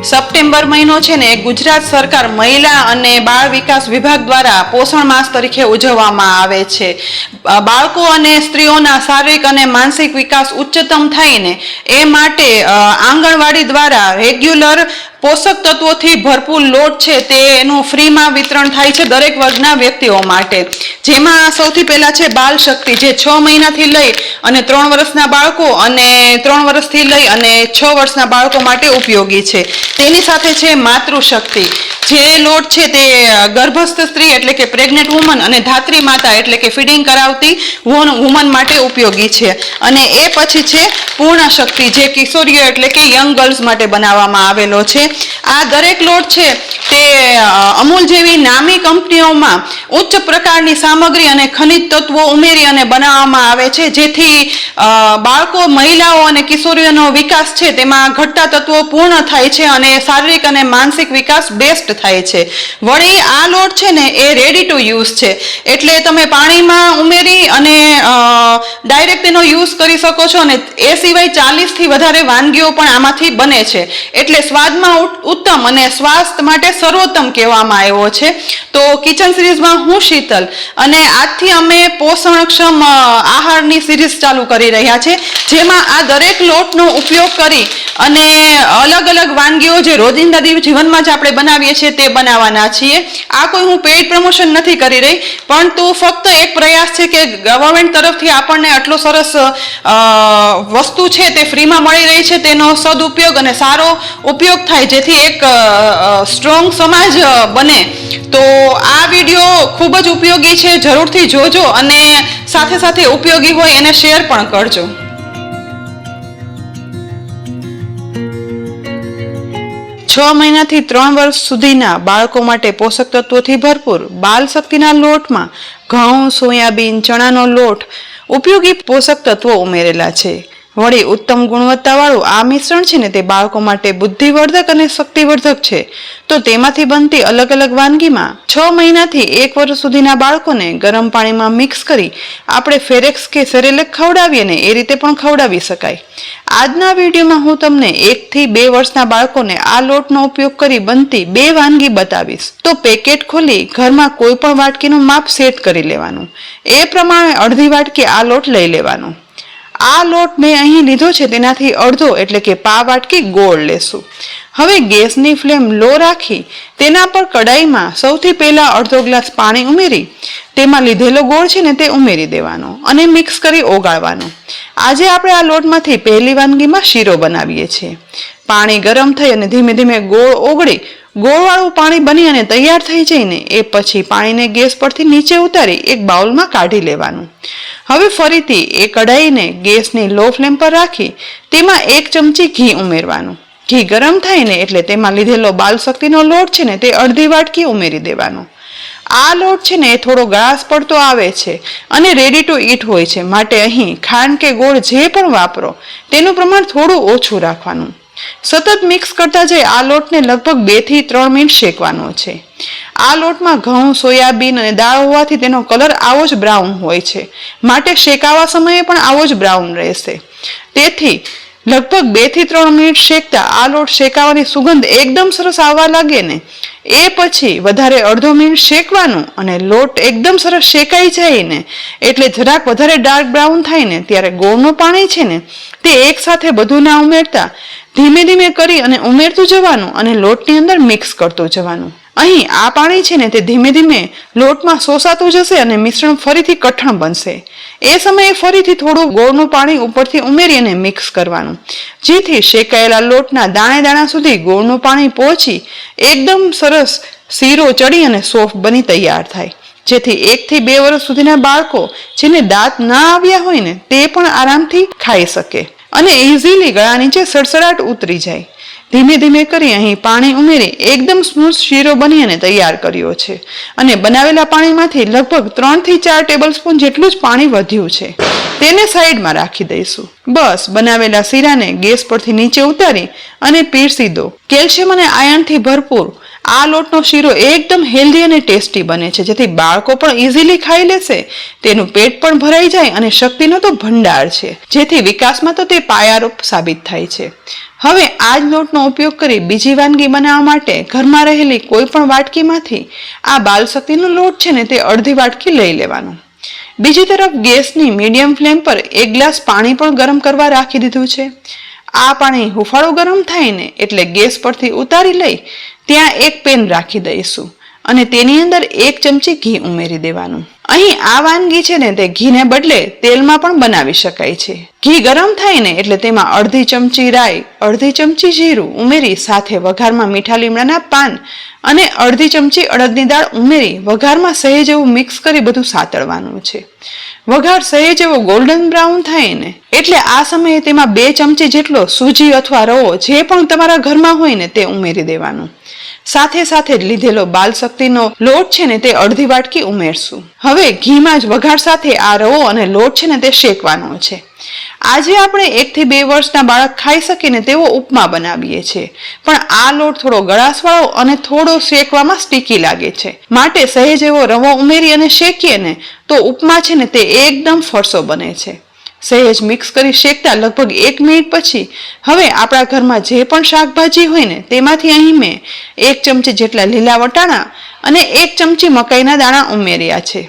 September મહિનો છે ને ગુજરાત સરકાર મહિલા અને બાળ વિકાસ વિભાગ દ્વારા પોષણ માસ તરીકે ઉજવવામાં આવે છે. બાળકો અને સ્ત્રીઓના શારીરિક અને માનસિક વિકાસ ઉચ્ચતમ થાય ને એ માટે આંગણવાડી દ્વારા રેગ્યુલર પોષક તત્વોથી ભરપૂર લોટ છે તે એનું ફ્રીમાં વિતરણ થાય છે દરેક વર્ગના વ્યક્તિઓ માટે. જેમાં સૌથી પહેલા છે બાલ શક્તિ, જે 6 મહિનાથી લઈ અને 3 વર્ષના બાળકો અને 3 વર્ષથી લઈ અને 6 વર્ષના બાળકો માટે ઉપયોગી છે. તેની સાથે છે માતૃશક્તિ, જે લોટ છે તે ગર્ભસ્થ સ્ત્રી એટલે કે પ્રેગ્નેન્ટ વુમન અને ધાત્રી માતા એટલે કે ફીડિંગ કરાવતી વુમન માટે ઉપયોગી છે. અને એ પછી છે પૂર્ણ શક્તિ, જે કિશોરીઓ એટલે કે યંગ ગર્લ્સ માટે બનાવવામાં આવેલો છે. આ દરેક લોટ છે તે અમૂલ જેવી નામી કંપનીઓમાં ઉચ્ચ પ્રકારની સામગ્રી અને ખનિજ તત્વો ઉમેરી અને બનાવવામાં આવે છે, જેથી બાળકો, મહિલાઓ અને કિશોરીઓનો વિકાસ છે તેમાં ઘટતા તત્વો પૂર્ણ થાય છે અને શારીરિક અને માનસિક વિકાસ બેસ્ટ થાય છે. વળી આ લોટ છે ને એ રેડી ટુ યુઝ છે, એટલે તમે પાણીમાં ઉમેરી અને ડાયરેક્ટ એનો યુઝ કરી શકો છો. અને એ સિવાય 40થી વધારે વાનગીઓ પણ આમાંથી બને છે, એટલે સ્વાદમાં ઉત્તમ અને સ્વાસ્થ્ય માટે સર્વોત્તમ કહેવામાં આવ્યો છે. તો કિચન સિરીઝમાં હું શીતલ, અને આજથી અમે પોષણક્ષમ આહારની સિરીઝ ચાલુ કરી રહ્યા છે, જેમાં આ દરેક લોટનો ઉપયોગ કરી અને અલગ અલગ વાનગીઓ જે રોજિંદા જીવનમાં જ આપણે બનાવીએ છીએ તે બનાવવાના છીએ. આ કોઈ હું પેઇડ પ્રમોશન નથી કરી રહી, પરંતુ ફક્ત એક પ્રયાસ છે કે ગવર્મેન્ટ તરફથી આપણને આટલો સરસ વસ્તુ છે તે ફ્રીમાં મળી રહી છે, તેનો સદુપયોગ અને સારો ઉપયોગ થાય, જેથી એક સ્ટ્રોંગ સમાજ બને. તો આ વિડીયો ખૂબ જ ઉપયોગી છે, જરૂરથી જોજો અને સાથે સાથે ઉપયોગી હોય એને શેર પણ કરજો. છ મહિનાથી 3 વર્ષ સુધીના બાળકો માટે પોષક તત્વોથી ભરપૂર બાલ શક્તિના લોટમાં ઘઉં, સોયાબીન, ચણાનો લોટ ઉપયોગી પોષક તત્વો ઉમેરેલા છે. વળી ઉત્તમ ગુણવત્તાવાળું આ મિશ્રણ છે ને તે બાળકો માટે બુદ્ધિવર્ધક અને શક્તિવર્ધક છે. તો તેમાંથી બનતી અલગ અલગ વાનગીમાં 6 મહિનાથી 1 વર્ષ સુધીના બાળકોને ગરમ પાણીમાં મિક્સ કરી આપણે ફેરેક્સ કે સેરેલેક ખવડાવીએ ને એ રીતે પણ ખવડાવી શકાય. આજના વિડીયોમાં હું તમને 1 થી 2 વર્ષના બાળકોને આ લોટનો ઉપયોગ કરી બનતી 2 વાનગી બતાવીશ. તો પેકેટ ખોલી ઘરમાં કોઈ પણ વાટકીનું માપ સેટ કરી લેવાનું, એ પ્રમાણે અડધી વાટકી આ લોટ લઈ લેવાનો. આ લોટ મેં અહીં લીધો છે તેનાથી અડધો એટલે કે પા વાટકી ગોળ લેશું. હવે ગેસની ફ્લેમ લો રાખી તેના પર કડાઈમાં સૌથી પહેલા અડધો ગ્લાસ પાણી ઉમેરી તેમાં લીધેલો ગોળ છે ને તે ઉમેરી દેવાનો અને મિક્સ કરી ઓગાળવાનો. આજે આપણે આ લોટમાંથી પહેલી વાનગીમાં શીરો બનાવીએ છીએ. પાણી ગરમ થઈ અને ધીમે ધીમે ગોળ ઓગળી ગોળવાળું પાણી બની અને તૈયાર થઈ જાય ને એ પછી પાણીને ગેસ પરથી નીચે ઉતારી એક બાઉલમાં કાઢી લેવાનું. હવે ફરીથી એ કઢાઈને ગેસની લો ફ્લેમ પર રાખી તેમાં 1 ચમચી ઘી ઉમેરવાનું. ઘી ગરમ થાય ને એટલે તેમાં લીધેલો બાલ શક્તિનો લોટ છે ને તે અડધી વાટકી ઉમેરી દેવાનો. આ લોટ છે ને એ થોડો ગ્રાસ પડતો આવે છે અને રેડી ટુ ઈટ હોય છે, માટે અહીં ખાંડ કે ગોળ જે પણ વાપરો તેનું પ્રમાણ થોડું ઓછું રાખવાનું. સતત મિક્સ કરતા જઈ આ લોટને લગભગ 2 થી 3 મિનિટ શેકવાનો છે. આ લોટમાં ઘઉં, સોયાબીન અને દાળ હોવાથી તેનો કલર આવો જ બ્રાઉન હોય છે, માટે શેકાવા સમયે પણ આવો જ બ્રાઉન રહેશે. તેથી લગભગ 2 થી 3 મિનિટ શેકતા આ લોટ શેકાવાની સુગંધ એકદમ સરસ આવવા લાગે ને એ પછી વધારે અડધો મિનિટ શેકવાનું અને લોટ એકદમ સરસ શેકાઈ જાય ને એટલે જરાક વધારે ડાર્ક બ્રાઉન થાય ને ત્યારે ગોળનું પાણી છે ને તે એકસાથે બધું ના ઉમેરતા ધીમે ધીમે કરી અને ઉમેરતું જવાનું અને લોટની અંદર મિક્સ કરતું જવાનું. અહીં આ પાણી છે ને તે ધીમે ધીમે લોટમાં શોષાતું જશે અને મિશ્રણ ફરીથી કઠણ બનશે. એ સમયે ફરીથી થોડું ગોળનું પાણી ઉપરથી ઉમેરી અને મિક્સ કરવાનું, જેથી શેકાયેલા લોટના દાણે દાણા સુધી ગોળનું પાણી પહોંચી એકદમ સરસ શીરો ચડી અને સોફ્ટ બની તૈયાર થાય, જેથી 1 થી 2 વર્ષ સુધીના બાળકો જેને દાંત ના આવ્યા હોય ને તે પણ આરામથી ખાઈ શકે અને ઇઝીલી ગળા નીચે સડસડાટ ઉતરી જાય. ધીમે ધીમે કરી અહીં પાણી ઉમેરી એકદમ સ્મૂથ શીરો બની અને તૈયાર કર્યો છે અને બનાવેલા પાણીમાંથી લગભગ 3 થી 4 ટેબલ સ્પૂન જેટલું જ પાણી વધ્યું છે, તેને સાઈડમાં રાખી દઈશું. બસ બનાવેલા શીરાને ગેસ પરથી નીચે ઉતારી અને પીરસી દો. કેલ્શિયમ અને આયર્નથી ભરપૂર આ લોટનો શીરો એકદમ હેલ્ધી અને ટેસ્ટી બને છે, જેથી બાળકો પણ ઇઝીલી ખાઈ લેશે, તેનું પેટ પણ ભરાઈ જાય અને શક્તિનો તો ભંડાર છે, જેથી વિકાસમાં તો તે પાયારૂપ સાબિત થાય છે. હવે આ જ લોટનો ઉપયોગ કરી બીજી વાનગી બનાવવા માટે ઘરમાં રહેલી કોઈ પણ વાટકીમાંથી આ બાલશક્તિનો લોટ છે ને તે અડધી વાટકી લઈ લેવાનો. બીજી તરફ ગેસની મીડિયમ ફ્લેમ પર 1 ગ્લાસ પાણી પણ ગરમ કરવા રાખી દીધું છે. આ પાણી હુંફાળું ગરમ થાય ને એટલે ગેસ પરથી ઉતારી લઈ ત્યાં એક પેન રાખી દઈશું અને તેની અંદર 1 ચમચી ઘી ઉમેરી દેવાનું. અહીં આ વાનગી છે ને તે ઘીને બદલે તેલમાં પણ બનાવી શકાય છે. ઘી ગરમ થાય ને એટલે તેમાં અડધી ચમચી રાઈ, અડધી ચમચી જીરું ઉમેરી સાથે વઘારમાં મીઠા લીમડાના પાન અને અડધી ચમચી અડદની દાળ ઉમેરી વઘારમાં સહેજ એવું મિક્સ કરી બધું સાતળવાનું છે. વઘાર સહેજ એવો ગોલ્ડન બ્રાઉન થાય ને એટલે આ સમયે તેમાં 2 ચમચી જેટલો સૂજી અથવા રવો જે પણ તમારા ઘરમાં હોય ને તે ઉમેરી દેવાનું. સાથે સાથે જ લીધેલો બાલશક્તિનો લોટ છે ને તે અડધી વાટકી ઉમેરશું. હવે ઘીમાં જ વઘાર સાથે આ રવો અને લોટ છે ને તે શેકવાનો છે. આજે આપણે 1 થી 2 વર્ષના બાળક ખાઈ શકે ને તેવો ઉપમા બનાવીએ છીએ, પણ આ લોટ થોડો ગળાશવાળો અને થોડો શેકવામાં સ્ટીકી લાગે છે, માટે સહેજ એવો રવો ઉમેરી અને શેકીએ ને તો ઉપમા છે ને તે એકદમ ફરસો બને છે. સહેજ મિક્સ કરી શેકતા લગભગ 1 મિનિટ પછી હવે આપણા ઘરમાં જે પણ શાકભાજી હોય ને તેમાંથી અહીં મેં 1 ચમચી જેટલા લીલા વટાણા અને 1 ચમચી મકાઈના દાણા ઉમેર્યા છે.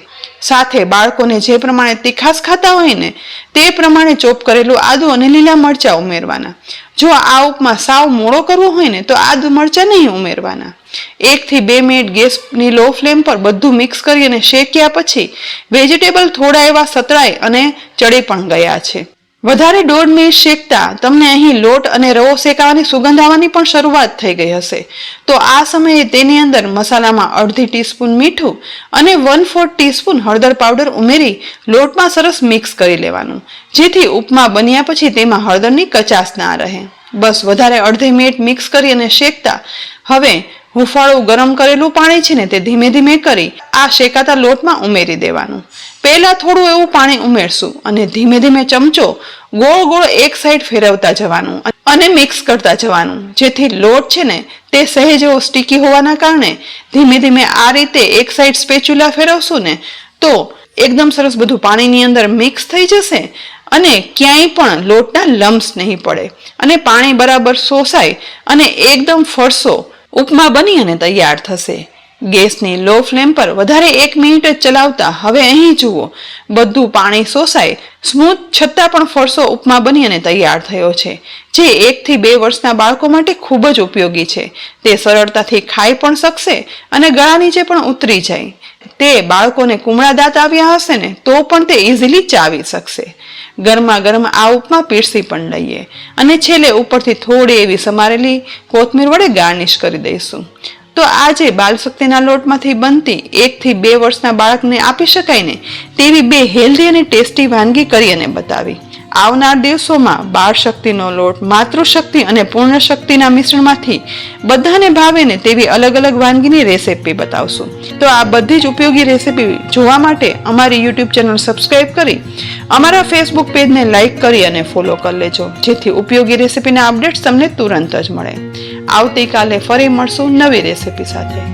સાથે બાળકોને જે પ્રમાણે તીખાસ ખાતા હોય ને તે પ્રમાણે ચોપ કરેલું આદુ અને લીલા મરચાં ઉમેરવાના. જો આ ઉપમા સાવ મોળો કરવો હોય ને તો આદુ મરચાં નહીં ઉમેરવાના. 1 થી 2 મિનિટ ગેસની લો ફ્લેમ પર બધું મિક્સ કરી અને શેક્યા પછી વેજીટેબલ થોડા એવા સતળાઈ અને ચડી પણ ગયા છે. વધારે 1.5 મિનિટ શેકતા તમને અહીં લોટ અને રવો શેકાવાની સુગંધ આવવાની પણ શરૂઆત થઈ ગઈ હશે. તો આ સમયે તેની અંદર મસાલામાં અડધી ટીસ્પૂન મીઠું અને 1/4 ટીસ્પૂન હળદર પાવડર ઉમેરી લોટમાં સરસ મિક્સ કરી લેવાનું, જેથી ઉપમા બન્યા પછી તેમાં હળદરની કચાશ ના રહે. બસ વધારે અડધી મિનિટ મિક્સ કરી અને શેકતા હવે હુંફાળું ગરમ કરેલું પાણી છે ને તે ધીમે ધીમે કરી આ શેકાતા લોટમાં ઉમેરી દેવાનું. પહેલા થોડું એવું પાણી ઉમેરશું અને ધીમે ધીમે ચમચો ગોળ ગોળ એક સાઈડ ફેરવતા જવાનું અને મિક્સ કરતા જવાનું, જેથી લોટ છે ને તે સહેજ એવો સ્ટીકી હોવાના કારણે ધીમે ધીમે આ રીતે એક સાઈડ સ્પેચ્યુલા ફેરવશું ને તો એકદમ સરસ બધું પાણીની અંદર મિક્સ થઈ જશે અને ક્યાંય પણ લોટના લમ્સ નહીં પડે અને પાણી બરાબર શોષાય અને એકદમ ફરસો ઉપમા બની અને તૈયાર થશે. ગેસની લો ફ્લેમ પર વધારે 1 મિનિટ જ ચલાવતા હવે અહીં જુઓ બધું પાણી શોષાય સ્મૂથ છતાં પણ ફરસો ઉપમા બની અને તૈયાર થયો છે, જે 1 થી 2 વર્ષના બાળકો માટે ખૂબ જ ઉપયોગી છે. તે સરળતાથી ખાઈ પણ શકશે અને ગળા નીચે પણ ઉતરી જાય. તે બાળકોને કુમળા દાંત આવ્યા હશે ને તો પણ તે ઇઝીલી ચાવી શકશે. ગરમા ગરમ આ ઉપમા પીરસી પણ લઈએ અને છેલ્લે ઉપરથી થોડી એવી સમારેલી કોથમીર વડે ગાર્નિશ કરી દઈશું. તો આજે બાલશક્તિના લોટમાંથી બનતી 1 થી 2 વર્ષના બાળકને આપી શકાય ને તેવી 2 હેલ્ધી અને ટેસ્ટી વાનગી કરી અને બતાવી. આવનાર દિવસોમાં બાળશક્તિનો લોટ, માતૃશક્તિ અને પૂર્ણ શક્તિના મિશ્રણમાંથી બધાને ભાવે ને તેવી અલગ અલગ વાનગીની રેસીપી બતાવશું. તો આ બધી જ ઉપયોગી રેસીપી જોવા માટે અમારી યુટ્યુબ ચેનલ સબસ્ક્રાઇબ કરી અમારા ફેસબુક પેજને લાઇક કરી અને ફોલો કરી લેજો, જેથી ઉપયોગી રેસીપીના અપડેટ્સ તમને તુરંત જ મળે. આવતીકાલે ફરી મળશું નવી રેસીપી સાથે.